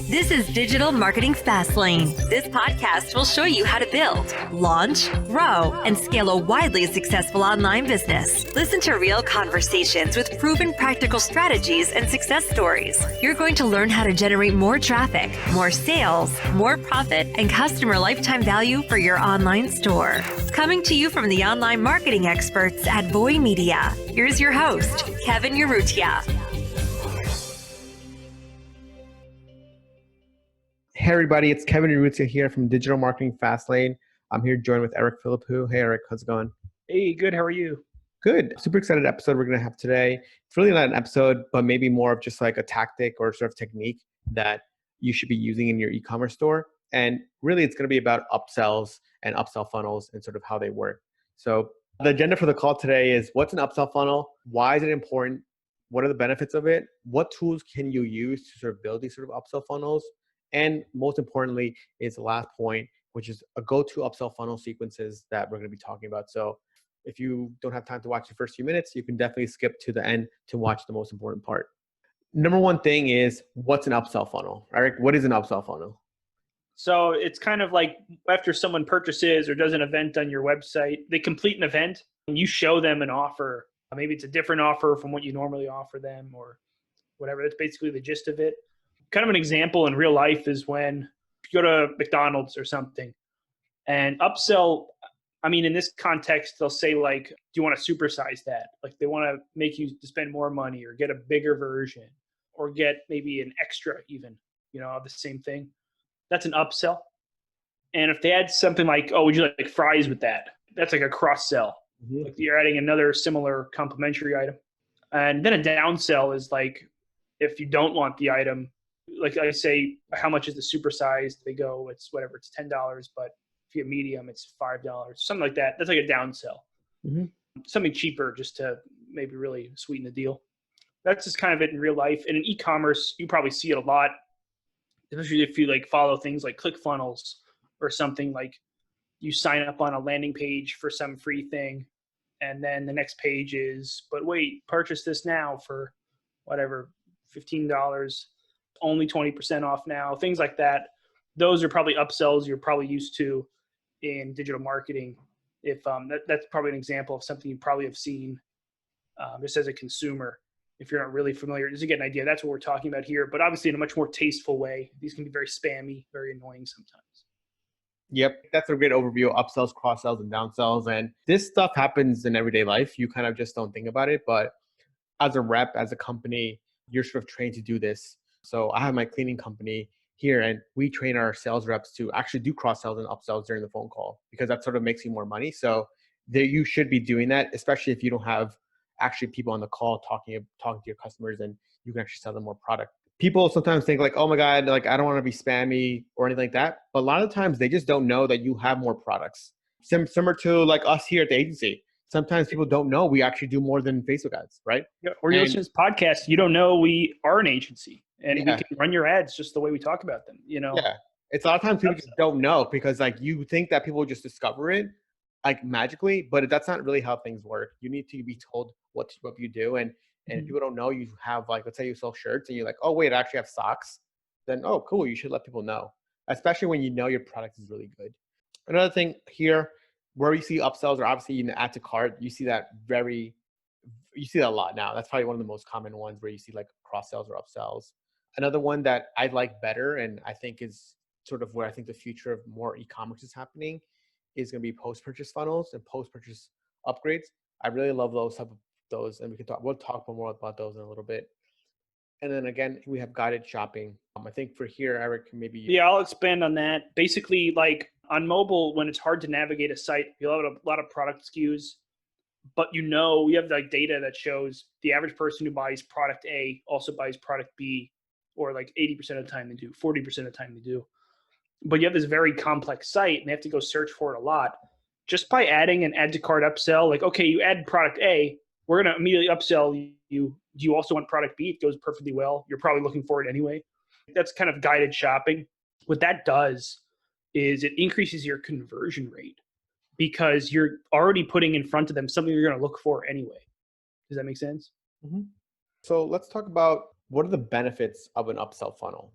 This is Digital Marketing Fastlane. This podcast will show you how to build, launch, grow, and scale a widely successful online business. Listen to real conversations with proven practical strategies and success stories. You're going to learn how to generate more traffic, more sales, more profit, and customer lifetime value for your online store. Coming to you from the online marketing experts at Voy Media, here's your host, Kevin Urrutia. Hey everybody, it's Kevin Urrutia here from Digital Marketing Fastlane. I'm here joined with Eric Philippou. Hey Eric, how's it going? Hey, good. How are you? Good. Super excited episode we're going to have today. It's really not an episode, but maybe more of just like a tactic or sort of technique that you should be using in your e-commerce store. And really it's going to be about upsells and upsell funnels and sort of how they work. So the agenda for the call today is what's an upsell funnel? Why is it important? What are the benefits of it? What tools can you use to sort of build these sort of upsell funnels? And most importantly is the last point, which is a go-to upsell funnel sequences that we're going to be talking about. So if you don't have time to watch the first few minutes, you can definitely skip to the end to watch the most important part. Number one thing is, what's an upsell funnel? Eric, what is an upsell funnel? So it's kind of like after someone purchases or does an event on your website, they complete an event and you show them an offer. Maybe it's a different offer from what you normally offer them or whatever. That's basically the gist of it. Kind of an example in real life is when you go to McDonald's or something and upsell, I mean, in this context, they'll say like, do you want to supersize that? Like they want to make you spend more money or get a bigger version or get maybe an extra even, of the same thing. That's an upsell. And if they add something like, oh, would you like fries with that? That's like a cross sell. Mm-hmm. Like you're adding another similar complementary item. And then a downsell is like, if you don't want the item, like I say, how much is the supersized? They go, it's whatever, it's $10, but if you have medium, it's $5, something like that. That's like a downsell. Mm-hmm. Something cheaper just to maybe really sweeten the deal. That's just kind of it in real life. And in e-commerce, you probably see it a lot, especially if you like follow things like ClickFunnels or something like you sign up on a landing page for some free thing. And then the next page is, but wait, purchase this now for whatever, $15. Only 20% off now, things like that. Those are probably upsells you're probably used to in digital marketing. If that's probably an example of something you probably have seen just as a consumer. If you're not really familiar, just to get an idea, that's what we're talking about here. But obviously in a much more tasteful way. These can be very spammy, very annoying sometimes. Yep, that's a great overview of upsells, cross-sells, and downsells. And this stuff happens in everyday life. You kind of just don't think about it. But as a rep, as a company, you're sort of trained to do this. So I have my cleaning company here and we train our sales reps to actually do cross-sells and upsells during the phone call because that sort of makes you more money. So you should be doing that, especially if you don't have actually people on the call talking to your customers and you can actually sell them more product. People sometimes think like, oh my God, like I don't want to be spammy or anything like that. But a lot of times they just don't know that you have more products. Similar to like us here at the agency. Sometimes people don't know we actually do more than Facebook ads, right? Yeah, or you listen to this podcast, you don't know we are an agency. And we can run your ads just the way we talk about them, Yeah. It's a lot of times people just don't know because like you think that people will just discover it like magically, but that's not really how things work. You need to be told what you do. And if people don't know you have like, let's say you sell shirts and you're like, oh wait, I actually have socks. Then, oh cool, you should let people know, especially when you know your product is really good. Another thing here where you see upsells or obviously in the add to cart, you see that a lot now. That's probably one of the most common ones where you see like cross sells or upsells. Another one that I like better and I think is sort of where I think the future of more e-commerce is happening is going to be post-purchase funnels and post-purchase upgrades. I really love those and we'll talk more about those in a little bit. And then again, we have guided shopping. I think for here, Eric, maybe. Yeah, I'll expand on that. Basically, like on mobile, when it's hard to navigate a site, you'll have a lot of product SKUs, but we have like data that shows the average person who buys product A also buys product B, or like 80% of the time they do, 40% of the time they do. But you have this very complex site and they have to go search for it a lot. Just by adding an add to cart upsell, like, okay, you add product A, we're going to immediately upsell you. Do you also want product B? It goes perfectly well. You're probably looking for it anyway. That's kind of guided shopping. What that does is it increases your conversion rate because you're already putting in front of them something you're going to look for anyway. Does that make sense? Mm-hmm. So let's talk about what are the benefits of an upsell funnel?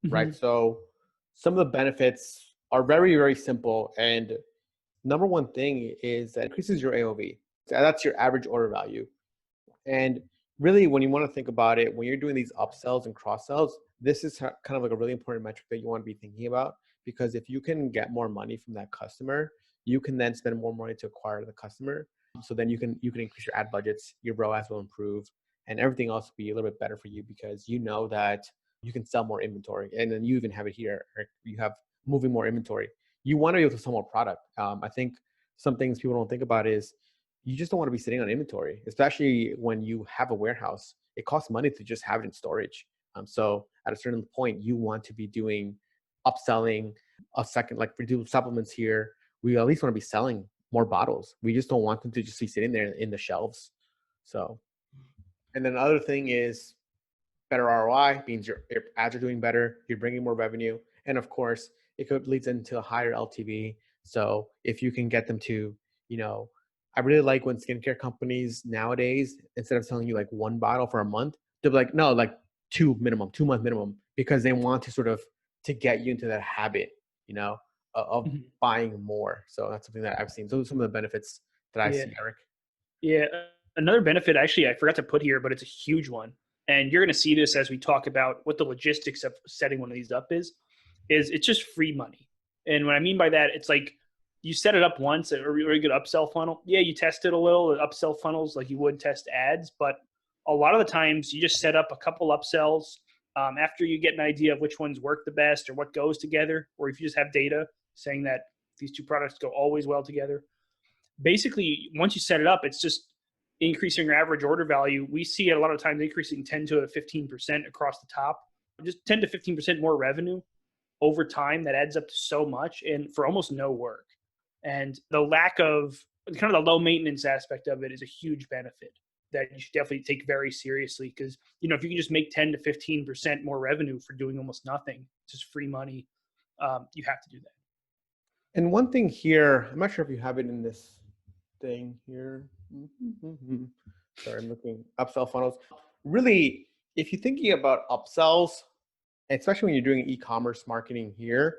right? Mhm. So some of the benefits are very, very simple. And number one thing is that it increases your AOV. So that's your average order value. And really, when you want to think about it, when you're doing these upsells and cross sells, this is kind of like a really important metric that you want to be thinking about. Because if you can get more money from that customer, you can then spend more money to acquire the customer. So then you can increase your ad budgets, your ROAS will improve, and everything else will be a little bit better for you because you know that you can sell more inventory. And then you even have it here, right? You have moving more inventory. You want to be able to sell more product. I think some things people don't think about is you just don't want to be sitting on inventory, especially when you have a warehouse. It costs money to just have it in storage. So at a certain point, you want to be doing upselling a second, like we do supplements here. We at least want to be selling more bottles. We just don't want them to just be sitting there in the shelves. So, and then another thing is better ROI means your ads are doing better, you're bringing more revenue, and of course, it could leads into a higher LTV. So if you can get them to, you know, I really like when skincare companies nowadays, instead of telling you like one bottle for a month, they're like, no, like 2 month minimum, because they want to sort of to get you into that habit, you know, of Mhm. buying more. So that's something that I've seen. So those are some of the benefits that I Yeah. see, Eric. Yeah. Another benefit, actually, I forgot to put here, but it's a huge one. And you're going to see this as we talk about what the logistics of setting one of these up is it's just free money. And what I mean by that, it's like you set it up once, a really good upsell funnel. Yeah, you test it a little, upsell funnels like you would test ads, but a lot of the times you just set up a couple upsells after you get an idea of which ones work the best or what goes together, or if you just have data saying that these two products go always well together. Basically, once you set it up, it's just increasing your average order value. We see it a lot of times increasing 10 to 15% across the top, just 10 to 15% more revenue over time. That adds up to so much and for almost no work. And the lack of kind of the low maintenance aspect of it is a huge benefit that you should definitely take very seriously because, you know, if you can just make 10 to 15% more revenue for doing almost nothing, just free money, you have to do that. And one thing here, I'm not sure if you have it in this thing here. Sorry, I'm looking upsell funnels. Really, if you're thinking about upsells, especially when you're doing e-commerce marketing here,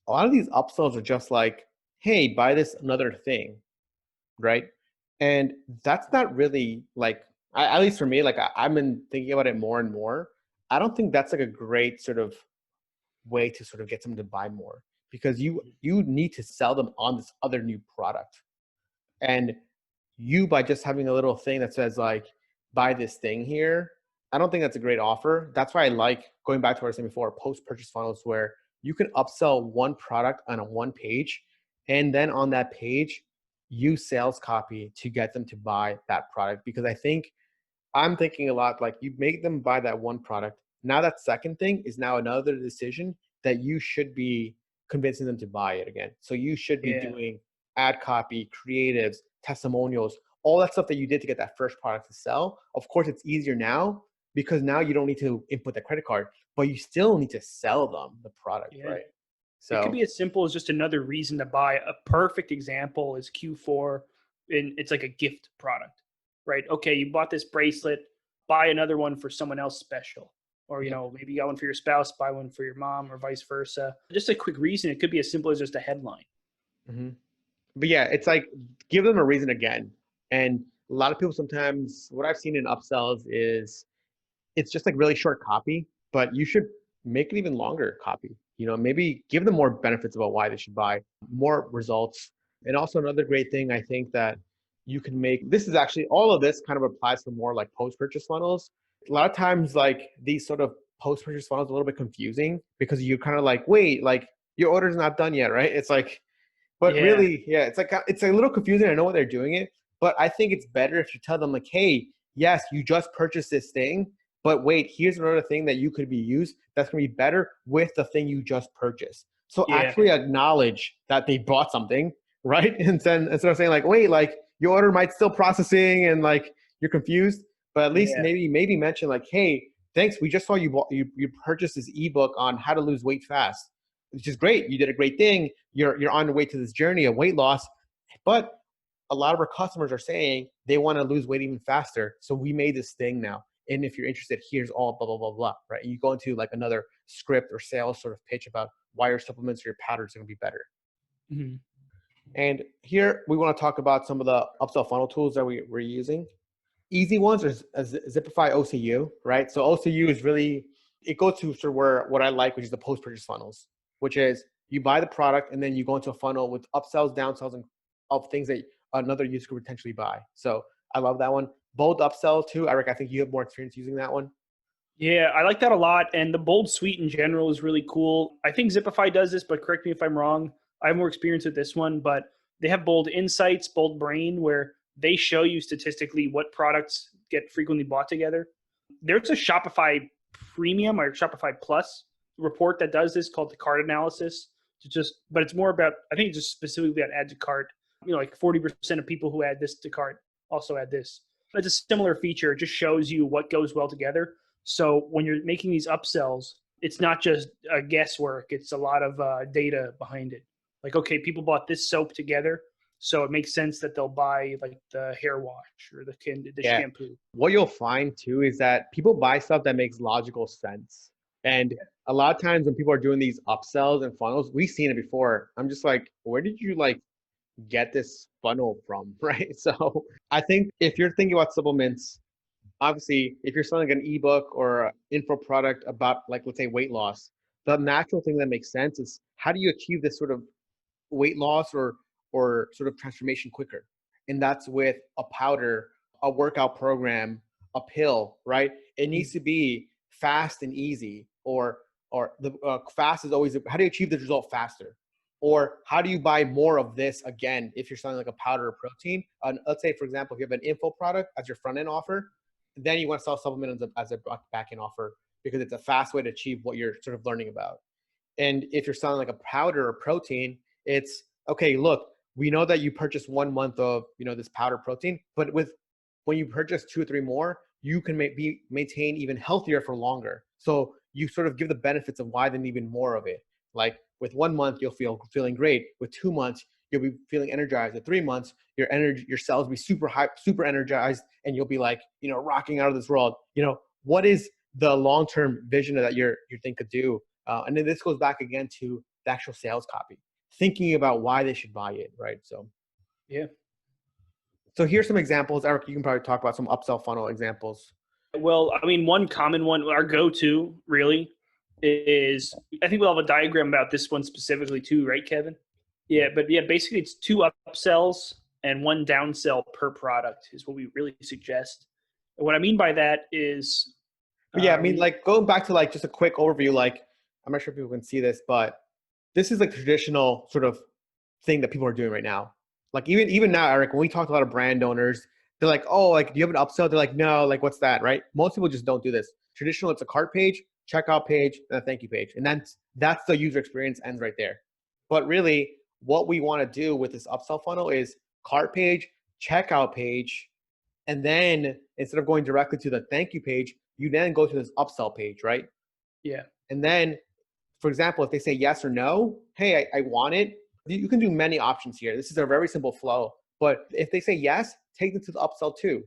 a lot of these upsells are just like, hey, buy this another thing, right? And that's not really like, at least for me, like I've been thinking about it more and more. I don't think that's like a great sort of way to sort of get someone to buy more because you need to sell them on this other new product. And you, by just having a little thing that says like buy this thing here, I don't think that's a great offer. That's why I like going back to what I was saying before, post purchase funnels where you can upsell one product on a one page, and then on that page use sales copy to get them to buy that product. Because I think I'm thinking a lot like you make them buy that one product. Now that second thing is now another decision that you should be convincing them to buy it again. So you should be Yeah. doing ad copy, creatives, testimonials, all that stuff that you did to get that first product to sell. Of course, it's easier now because now you don't need to input the credit card, but you still need to sell them the product, Yeah. right? It could So be as simple as just another reason to buy. A perfect example is Q4, and it's like a gift product, right? Okay, you bought this bracelet, buy another one for someone else special. Or, you yeah. know, maybe you got one for your spouse, buy one for your mom, or vice versa. Just a quick reason. It could be as simple as just a headline. hmm But yeah, it's like give them a reason again. And a lot of people sometimes, what I've seen in upsells is it's just like really short copy, but you should make it even longer copy. You know, maybe give them more benefits about why they should buy, more results. And also another great thing I think that you can make, this is actually all of this kind of applies for more like post-purchase funnels. A lot of times like these sort of post-purchase funnels are a little bit confusing because you're kind of like, wait, like your order's not done yet, right? It's like, but Yeah. really, yeah, it's like it's a little confusing. I know what they're doing it, but I think it's better if you tell them like, hey, yes, you just purchased this thing, but wait, here's another thing that you could be used that's gonna be better with the thing you just purchased. So Yeah. actually acknowledge that they bought something, right? And then instead of saying like, wait, like your order might still processing and like you're confused, but at least Yeah. maybe mention like, hey, thanks, we just saw you purchased this ebook on how to lose weight fast, which is great. You did a great thing. You're on your way to this journey of weight loss, but a lot of our customers are saying they want to lose weight even faster. So we made this thing now. And if you're interested, here's all blah, blah, blah, blah, right? And you go into like another script or sales sort of pitch about why your supplements or your powders are going to be better. Mm-hmm. And here we want to talk about some of the upsell funnel tools that we're using. Easy ones are Zipify OCU, right? So OCU is really, it goes to sort of where what I like, which is the post-purchase funnels, which is you buy the product and then you go into a funnel with upsells, downsells, and of things that another user could potentially buy. So I love that one. Bold upsell too. Eric, I think you have more experience using that one. Yeah, I like that a lot. And the bold suite in general is really cool. I think Zipify does this, but correct me if I'm wrong. I have more experience with this one, but they have bold insights, bold brain, where they show you statistically what products get frequently bought together. There's a Shopify Premium or Shopify Plus report that does this called the cart analysis. But it's more about, I think it's just specifically about add to cart. Like 40% of people who add this to cart also add this. It's a similar feature. It just shows you what goes well together. So when you're making these upsells, it's not just guesswork. It's a lot of data behind it. Like, okay, people bought this soap together, so it makes sense that they'll buy like the hair wash or the shampoo. What you'll find too is that people buy stuff that makes logical sense. And a lot of times when people are doing these upsells and funnels, we've seen it before. I'm just like, where did you like get this funnel from, right? So I think if you're thinking about supplements, obviously, if you're selling an ebook or an info product about, like, let's say weight loss, the natural thing that makes sense is how do you achieve this sort of weight loss or sort of transformation quicker? And that's with a powder, a workout program, a pill, right? It needs to be fast and easy, or the fast is always, how do you achieve the result faster? Or how do you buy more of this again if you're selling like a powder or protein? Let's say, for example, if you have an info product as your front end offer, then you want to sell supplement as a back end offer because it's a fast way to achieve what you're sort of learning about. And if you're selling like a powder or protein, it's okay, look, we know that you purchased 1 month of, this powder protein, but when you purchase 2 or 3 more, you can maintain even healthier for longer. So you sort of give the benefits of why they need even more of it. Like with 1 month, you'll feeling great. With 2 months, you'll be feeling energized. At 3 months, your cells will be super hype, super energized, and you'll be like, rocking out of this world. What is the long-term vision that you think could do? And then this goes back again to the actual sales copy, thinking about why they should buy it, right? So, yeah. So here's some examples. Eric, you can probably talk about some upsell funnel examples. Well, I mean, one common one, our go-to really is, I think we'll have a diagram about this one specifically too, right, Kevin? Yeah, but basically it's 2 upsells and 1 downsell per product is what we really suggest. And what I mean by that is... like going back to like just a quick overview, like I'm not sure if people can see this, but this is like traditional sort of thing that people are doing right now. Like even now, Eric, when we talk to a lot of brand owners, they're like, oh, like, do you have an upsell? They're like, no, like, what's that, right? Most people just don't do this. Traditional, it's a cart page, checkout page, and a thank you page. And that's the user experience ends right there. But really, what we want to do with this upsell funnel is cart page, checkout page, and then instead of going directly to the thank you page, you then go to this upsell page, right? Yeah. And then, for example, if they say yes or no, hey, I want it. You can do many options here. This is a very simple flow. But if they say yes, take them to the upsell too.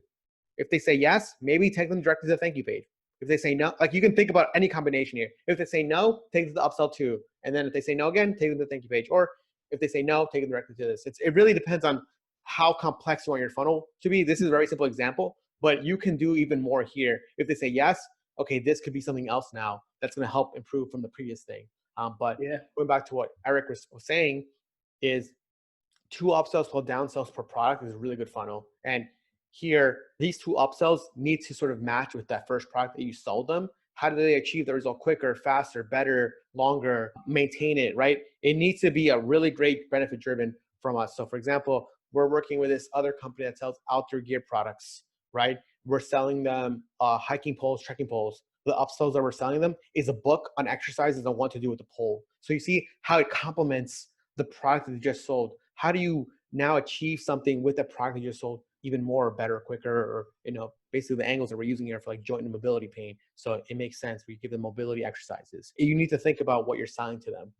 If they say yes, maybe take them directly to the thank you page. If they say no, like you can think about any combination here. If they say no, take them to the upsell too. And then if they say no again, take them to the thank you page. Or if they say no, take them directly to this. It really depends on how complex you want your funnel to be. This is a very simple example, but you can do even more here. If they say yes, okay, this could be something else now that's going to help improve from the previous thing. But going back to what Eric was saying is 2 upsells plus downsells per product is a really good funnel. And here, these 2 upsells need to sort of match with that first product that you sold them. How do they achieve the result quicker, faster, better, longer, maintain it, right? It needs to be a really great benefit driven from us. So for example, we're working with this other company that sells outdoor gear products, right? We're selling them hiking poles, trekking poles. The upsells that we're selling them is a book on exercises on what to do with the pole. So you see how it complements the product that you just sold. How do you now achieve something with the product you just sold even more, better, quicker, or basically the angles that we're using here for like joint and mobility pain. So it makes sense. We give them mobility exercises. You need to think about what you're selling to them.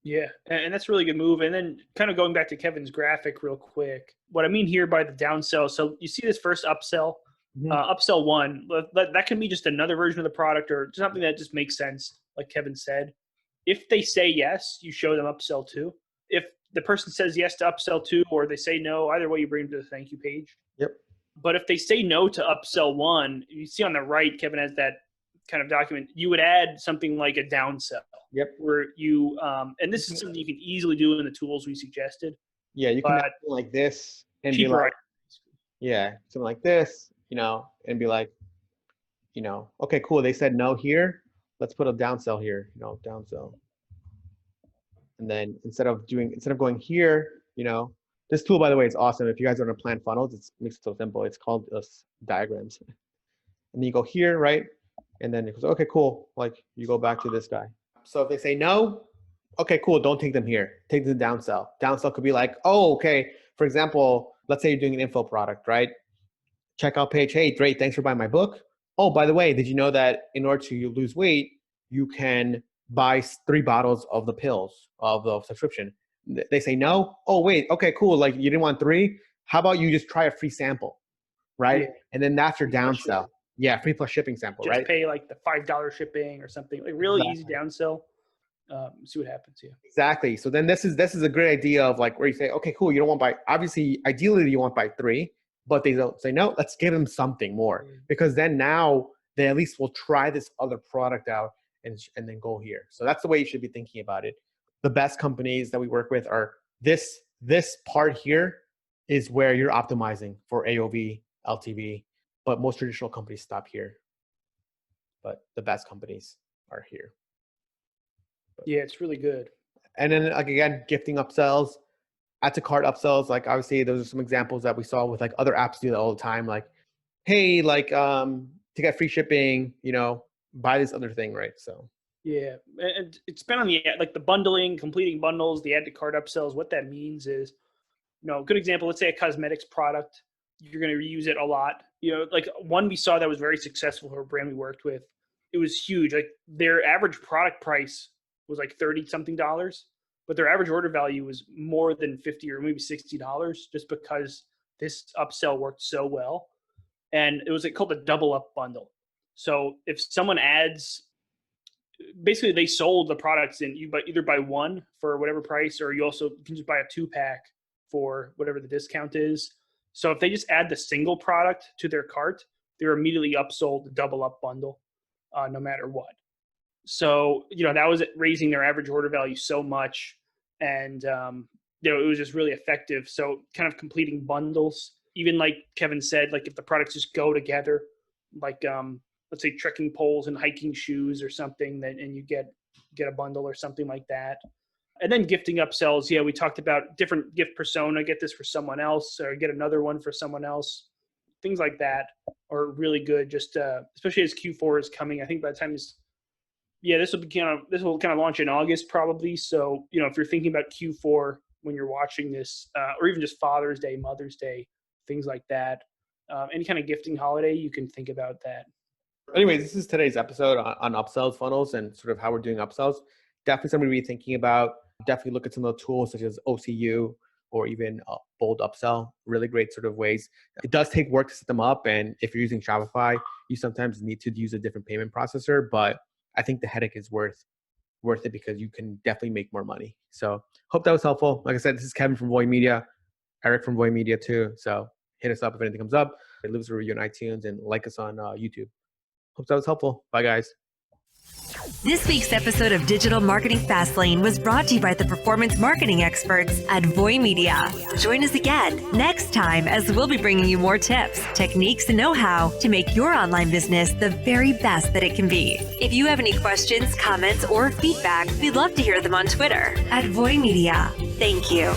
Yeah, and that's a really good move. And then kind of going back to Kevin's graphic real quick, what I mean here by the downsell, so you see this first upsell, Upsell 1, that can be just another version of the product or something that just makes sense, like Kevin said. If they say yes, you show them Upsell 2. If the person says yes to Upsell 2 or they say no, either way you bring them to the thank you page. Yep. But if they say no to Upsell 1, you see on the right, Kevin has that kind of document. You would add something like a downsell. Yep. Where you, and this is something you can easily do in the tools we suggested. Yeah, you can add something like this and be like, something like this, and be like, okay, cool. They said no here. Let's put a downsell here, downsell. And then instead of going here, this tool, by the way, is awesome. If you guys want to plan funnels, it makes it so simple. It's called diagrams. And then you go here, right? And then it goes, okay, cool. Like you go back to this guy. So if they say no, okay, cool. Don't take them here. Take them to downsell. Downsell could be like, oh, okay. For example, let's say you're doing an info product, right? Checkout page. Hey, great. Thanks for buying my book. Oh, by the way, did you know that in order to lose weight, you can buy 3 bottles of the pills of the subscription? They say no. Oh, wait. Okay, cool. Like you didn't want 3. How about you just try a free sample, right? Yeah. And then that's your downsell. Yeah, free plus shipping sample, just right? Pay like the $5 shipping or something. Like really easy downsell. See what happens here. Exactly. So then this is a great idea of like where you say, okay, cool. You don't want to buy. Obviously, ideally you want to buy 3, but they don't say no. Let's give them something more because then now they at least will try this other product out and then go here. So that's the way you should be thinking about it. The best companies that we work with are this part here is where you're optimizing for AOV, LTV, but most traditional companies stop here. But the best companies are here. Yeah, it's really good. And then like again, gifting upsells, add to cart upsells. Like obviously those are some examples that we saw with like other apps do that all the time. Like, hey, like to get free shipping, buy this other thing, right? So yeah, and it's been on the bundling, completing bundles, the add to cart upsells. What that means is, good example. Let's say a cosmetics product, you're going to reuse it a lot. Like one we saw that was very successful for a brand we worked with. It was huge. Like their average product price was like $30 something, but their average order value was more than $50 or maybe $60 just because this upsell worked so well. And it was called a double up bundle. So if someone adds, basically they sold the products and you either buy 1 for whatever price, or you can just buy a 2-pack for whatever the discount is. So if they just add the single product to their cart, they're immediately upsold the double up bundle, no matter what. So, that was raising their average order value so much. And, it was just really effective. So kind of completing bundles, even like Kevin said, like if the products just go together, like, let's say trekking poles and hiking shoes or something, and you get a bundle or something like that. And then gifting upsells. Yeah, we talked about different gift persona, get this for someone else or get another one for someone else. Things like that are really good. Just, especially as Q4 is coming. I think by the time this will kind of launch in August probably. So, if you're thinking about Q4 when you're watching this, or even just Father's Day, Mother's Day, things like that, any kind of gifting holiday, you can think about that. Anyways, this is today's episode on upsells funnels and sort of how we're doing upsells. Definitely something to be thinking about. Definitely look at some of the tools such as OCU or even Bold Upsell. Really great sort of ways. It does take work to set them up. And if you're using Shopify, you sometimes need to use a different payment processor. But I think the headache is worth it because you can definitely make more money. So hope that was helpful. Like I said, this is Kevin from Voy Media, Eric from Voy Media too. So hit us up if anything comes up. Leave us a review on iTunes and like us on YouTube. Hope that was helpful. Bye, guys. This week's episode of Digital Marketing Fastlane was brought to you by the performance marketing experts at Voy Media. Join us again next time as we'll be bringing you more tips, techniques, and know-how to make your online business the very best that it can be. If you have any questions, comments, or feedback, we'd love to hear them on Twitter at Voy Media. Thank you.